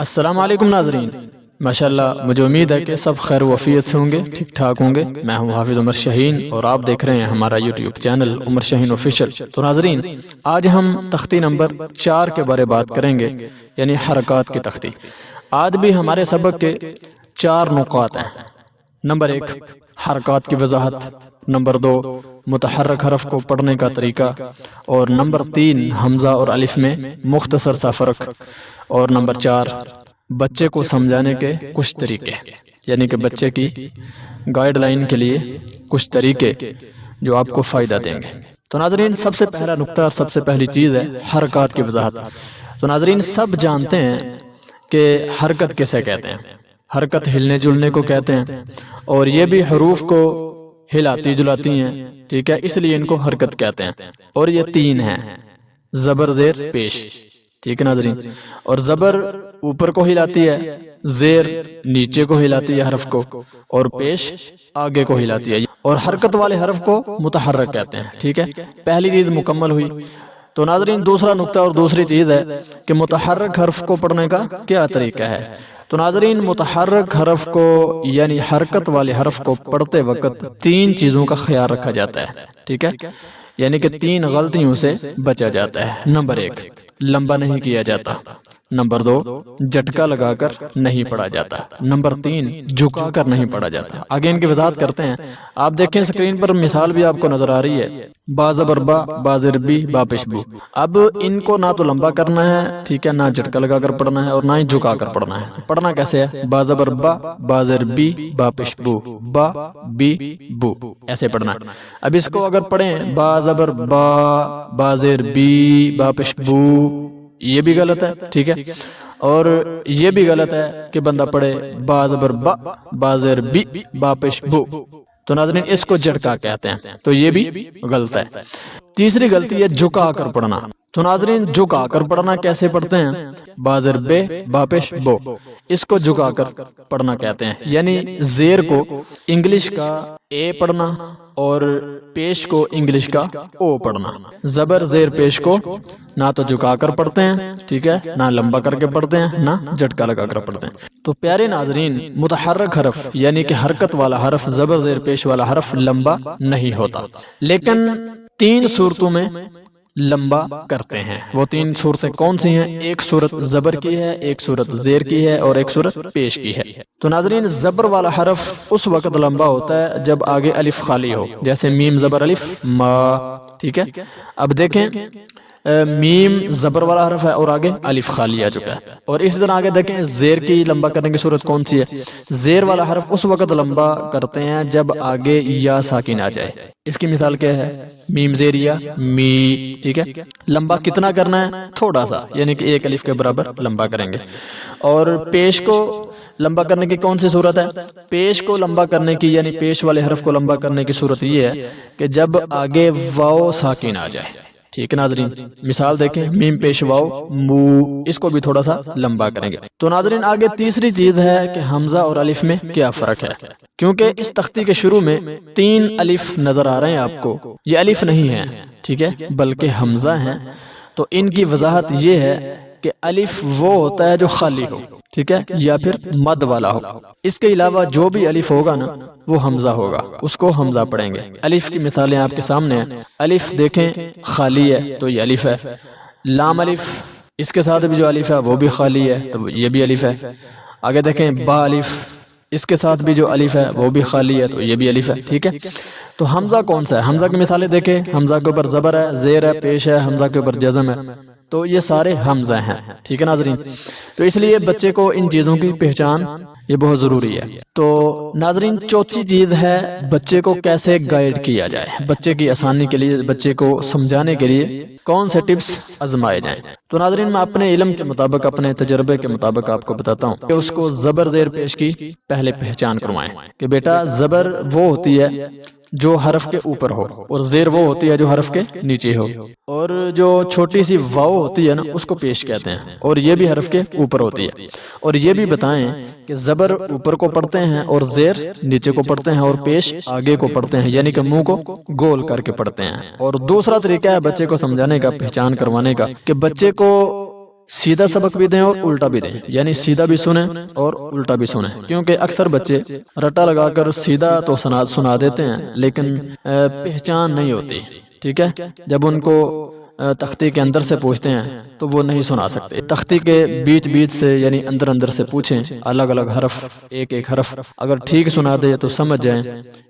السلام علیکم ناظرین، ماشاءاللہ مجھے امید ہے کہ سب خیر و عافیت سے ہوں گے، ٹھیک ٹھاک ہوں گے۔ میں ہوں حافظ عمر شاہین اور آپ دیکھ رہے ہیں ہمارا یوٹیوب چینل عمر شاہین آفیشیل۔ تو ناظرین، آج ہم تختی نمبر 4 کے بارے بات کریں گے، یعنی حرکات کی تختی۔ آج بھی ہمارے سبق کے 4 نقاط ہیں۔ نمبر 1 حرکات کی وضاحت، نمبر 2 متحرک حرف کو پڑھنے کا طریقہ، اور نمبر 3 حمزہ اور الف میں مختصر سا فرق، اور نمبر 4 بچے کو سمجھانے کے کچھ طریقے، یعنی کہ بچے کی گائیڈ لائن کے لیے کچھ طریقے جو آپ کو فائدہ دیں گے۔ تو ناظرین، سب سے پہلا نقطہ اور سب سے پہلی چیز ہے حرکات کی وضاحت۔ تو ناظرین، سب جانتے ہیں کہ حرکت کسے کہتے ہیں۔ حرکت ہلنے جلنے کو کہتے ہیں، اور یہ بھی حروف کو ہلاتی جلاتی ہیں، ٹھیک ہے، اس لیے ان کو حرکت کہتے ہیں۔ اور یہ 3 ہیں، زبر زیر پیش، ٹھیک ہے ناظرین۔ اور زبر اوپر کو ہلاتی ہے، زیر نیچے کو ہلاتی ہے حرف کو، اور پیش آگے کو ہلاتی ہے، اور حرکت والے حرف کو متحرک کہتے ہیں، ٹھیک ہے۔ پہلی چیز مکمل ہوئی۔ تو ناظرین، دوسرا نقطہ اور دوسری چیز ہے کہ متحرک حرف کو پڑھنے کا کیا طریقہ ہے۔ تو ناظرین، متحرک حرف کو یعنی حرکت والے حرف کو پڑھتے وقت 3 چیزوں کا خیال رکھا جاتا ہے، ٹھیک ہے، یعنی کہ 3 غلطیوں سے بچا جاتا ہے۔ نمبر 1 لمبا نہیں کیا جاتا، نمبر 2 جھٹکا لگا کر نہیں پڑھا جاتا، نمبر 3 جھکا کر نہیں پڑھا جاتا۔ آگے ان کی وضاحت کرتے ہیں۔ آپ دیکھیں اسکرین پر مثال بھی آپ کو نظر آ رہی ہے، با زبر با، با زیر بی، با پیش بو۔ اب ان کو نہ تو لمبا کرنا ہے، ٹھیک ہے، نہ جھٹکا لگا کر پڑھنا ہے، اور نہ ہی جھکا کر پڑھنا ہے۔ پڑھنا کیسے ہے؟ با زبر با، با زیر بی، با پیش بو، با بی بو، ایسے پڑھنا ہے۔ اب اس کو اگر پڑھیں با زبر با، با زیر بی، با پیش بو، یہ بھی غلط ہے، ٹھیک ہے، اور یہ بھی غلط ہے کہ بندہ پڑھے با زبر با، با زیر بی، با پیش بو۔ تو ناظرین، اس کو جھٹکا کہتے ہیں، تو یہ بھی غلط ہے۔ تیسری غلطی ہے جھکا کر پڑھنا۔ تو ناظرین، جھکا کر پڑھنا کیسے پڑھتے ہیں؟ با زیر بے، با پیش بو، اس کو جھکا کر پڑھنا کہتے ہیں، یعنی زیر کو انگلش کا اے پڑھنا اور پیش کو انگلش کا او پڑھنا۔ زبر زیر پیش کو نہ تو جھکا کر پڑھتے ہیں، ٹھیک ہے، نہ لمبا کر کے پڑھتے ہیں، نہ جھٹکا لگا کر پڑھتے ہیں۔ تو پیارے ناظرین، متحرک حرف یعنی کہ حرکت والا حرف، زبر زیر پیش والا حرف لمبا نہیں ہوتا، لیکن 3 صورتوں میں لمبا کرتے ہیں۔ وہ 3 صورتیں کون سی ہیں؟ ایک صورت زبر کی ہے، ایک صورت زیر کی ہے، اور ایک صورت پیش کی ہے۔ تو ناظرین، زبر والا حرف اس وقت لمبا ہوتا ہے جب آگے الف خالی ہو، جیسے میم زبر الف ما، ٹھیک ہے۔ اب دیکھیں، میم زبر والا حرف ہے اور آگے الف خالی آ چکا ہے۔ اور اسی طرح آگے دیکھیں، زیر کی لمبا کرنے کی صورت کون سی ہے؟ زیر والا حرف اس وقت لمبا کرتے ہیں جب آگے یا ساکن آ جائے۔ اس کی مثال کیا ہے؟ میم زیر یا می، ٹھیک ہے۔ لمبا کتنا کرنا ہے؟ تھوڑا سا، یعنی کہ 1 الف کے برابر لمبا کریں گے۔ اور پیش کو لمبا کرنے کی کون سی صورت ہے؟ پیش کو لمبا کرنے کی یعنی پیش والے حرف کو لمبا کرنے کی صورت یہ ہے کہ جب آگے واو ساکن آ جائے، ٹھیک ہے ناظرین۔ مثال دیکھیں، میم پیش واو مو، اس کو بھی تھوڑا سا لمبا کریں گے۔ تو ناظرین، آگے تیسری چیز ہے کہ حمزہ اور الف میں کیا فرق ہے، کیونکہ اس تختی کے شروع میں 3 الف نظر آ رہے ہیں آپ کو، یہ الف نہیں ہے، ٹھیک ہے، بلکہ حمزہ ہیں۔ تو ان کی وضاحت یہ ہے کہ الف وہ ہوتا ہے جو خالی ہو، ٹھیک ہے، یا پھر مد والا ہو۔ اس کے علاوہ جو بھی الف ہوگا نا، وہ حمزہ ہوگا، اس کو حمزہ پڑھیں گے۔ الف کی مثالیں آپ کے سامنے ہیں۔ الف دیکھیں خالی ہے تو یہ الف ہے۔ لام الف، اس کے ساتھ بھی جو الف ہے وہ بھی خالی ہے، تو یہ بھی الف ہے۔ آگے دیکھیں با الف، اس کے ساتھ بھی جو الف ہے وہ بھی خالی ہے، تو یہ بھی الف ہے، ٹھیک ہے۔ تو حمزہ کون سا ہے؟ حمزہ کی مثالیں دیکھیں، حمزہ کے اوپر زبر ہے، زیر ہے، پیش ہے، حمزہ کے اوپر جزم ہے، تو یہ سارے حمزہ ہیں، ٹھیک ہے ناظرین۔ تو اس لیے بچے کو ان چیزوں کی پہچان یہ بہت ضروری ہے۔ تو ناظرین، چوتھی چیز ہے بچے کو کیسے گائیڈ کیا جائے، بچے کی آسانی کے لیے، بچے کو سمجھانے کے لیے کون سے ٹپس آزمائے جائیں۔ تو ناظرین، میں اپنے علم کے مطابق، اپنے تجربے کے مطابق آپ کو بتاتا ہوں کہ اس کو زبر زیر پیش کی پہلے پہچان کروائیں کہ بیٹا زبر وہ ہوتی ہے جو حرف کے اوپر ہو، اور زیر وہ ہوتی ہے جو حرف کے نیچے ہو، اور جو چھوٹی سی واو ہوتی ہے نا، اس کو پیش کہتے ہیں، اور یہ بھی حرف کے اوپر ہوتی ہے۔ اور یہ بھی بتائیں کہ زبر اوپر کو پڑھتے ہیں اور زیر نیچے کو پڑھتے ہیں، اور پیش آگے کو پڑھتے ہیں، یعنی کہ منہ کو گول کر کے پڑھتے ہیں۔ اور دوسرا طریقہ ہے بچے کو سمجھانے کا، پہچان کروانے کا، کہ بچے کو سیدھا سبق بھی دیں اور الٹا بھی دیں، یعنی سیدھا بھی سنیں اور الٹا بھی سنیں، کیونکہ اکثر بچے رٹا لگا کر سیدھا تو سنا دیتے ہیں لیکن پہچان نہیں ہوتی، ٹھیک ہے۔ جب ان کو تختی کے اندر سے پوچھتے ہیں تو وہ نہیں سنا سکتے، تختی کے بیچ بیچ سے یعنی اندر اندر سے پوچھیں، الگ الگ حرف، ایک ایک حرف اگر ٹھیک سنا دے تو سمجھ جائیں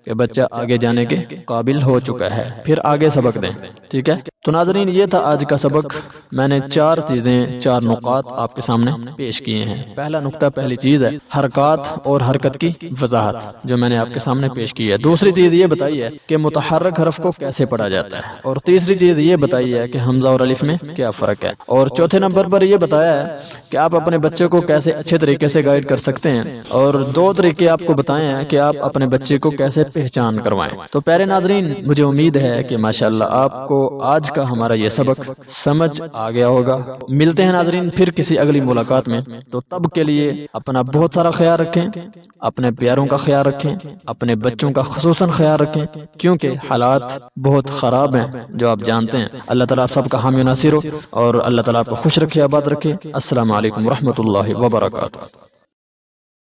کہ بچہ آگے جانے کے قابل ہو چکا ہے، پھر آگے سبق دیں، ٹھیک ہے۔ تو ناظرین یہ تھا آج کا سبق، میں نے 4 چیزیں، 4 نقاط آپ کے سامنے پیش کیے ہیں۔ پہلا نقطہ، پہلی چیز ہے حرکات اور حرکت کی وضاحت جو میں نے آپ کے سامنے پیش کی ہے۔ دوسری چیز یہ بتائی ہے کہ متحرک حرف کو کیسے پڑھا جاتا ہے، اور تیسری چیز یہ بتائی ہے کہ حمزہ اور الف میں کیا فرق ہے، اور چوتھے نمبر پر یہ بتایا ہے کہ آپ اپنے بچے کو کیسے اچھے طریقے سے گائیڈ کر سکتے ہیں، اور 2 طریقے آپ کو بتائے ہیں کہ آپ اپنے بچے کو کیسے پہچان کروائیں۔ تو پیارے ناظرین، مجھے امید ہے کہ ماشاءاللہ آپ کو آج کا ہمارا یہ سبق سمجھ آ گیا ہوگا۔ ملتے ہیں ناظرین پھر کسی اگلی ملاقات میں، تو تب کے لیے اپنا بہت سارا خیال رکھیں، اپنے پیاروں کا خیال رکھیں، اپنے بچوں کا خصوصاً خیال رکھیں، کیونکہ حالات بہت خراب ہیں جو آپ جانتے ہیں۔ اللہ تعالیٰ آپ سب کا حامی و ناصر ہو، اور اللہ تعالیٰ آپ کو خوش رکھے، آباد رکھے۔ السلام علیکم ورحمۃ اللہ وبرکاتہ۔